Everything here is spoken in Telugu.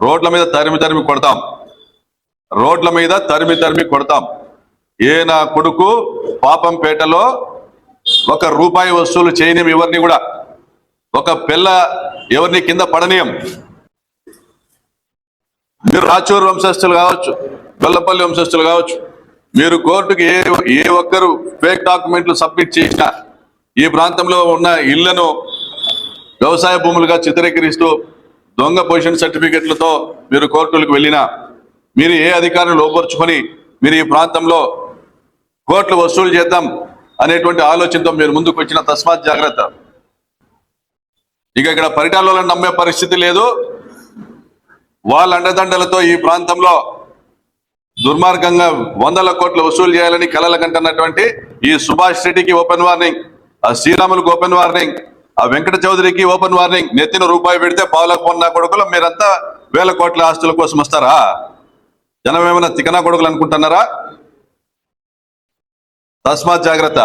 రోడ్ల మీద తరిమి తరిమి కొడతాం, రోడ్ల మీద తరిమి తరిమి కొడతాం. నా కొడుకు పాపంపేటలో ₹1 వసూలు చేయని ఎవరిని కూడా, ఒక పిల్ల ఎవరిని కింద పడనీయం. మీరు రాచూరు వంశస్థులు కావచ్చు, గొల్లపల్లి వంశస్థులు కావచ్చు, మీరు కోర్టుకి ఏ ఒక్కరు ఫేక్ డాక్యుమెంట్లు సబ్మిట్ చేసినా, ఈ ప్రాంతంలో ఉన్న ఇళ్లను వ్యవసాయ భూములుగా చిత్రీకరిస్తూ దొంగ పొజిషన్ సర్టిఫికెట్లతో మీరు కోర్టులకు వెళ్ళినా, మీరు ఏ అధికారులు లోపరుచుకొని మీరు ఈ ప్రాంతంలో కోర్టులు వసూలు చేద్దాం అనేటువంటి ఆలోచనతో మీరు ముందుకు వచ్చిన తస్మాత్ జాగ్రత్త. ఇక ఇక్కడ పరిటాలలో నమ్మే పరిస్థితి లేదు. వాళ్ళ అండదండలతో ఈ ప్రాంతంలో దుర్మార్గంగా 100ల కోట్లు వసూలు చేయాలని కలల కంటున్నటువంటి ఈ సుభాష్ రెడ్డికి ఓపెన్ వార్నింగ్, ఆ శ్రీరాములకు ఓపెన్ వార్నింగ్, ఆ వెంకట చౌదరికి ఓపెన్ వార్నింగ్. నెత్తిన రూపాయి పెడితే పావులకు పొన్న కొడుకులు మీరంతా 1000 కోట్ల ఆస్తుల కోసం వస్తారా? జనం ఏమైనా తికనా కొడుకులు అనుకుంటున్నారా? తస్మాత్ జాగ్రత్త.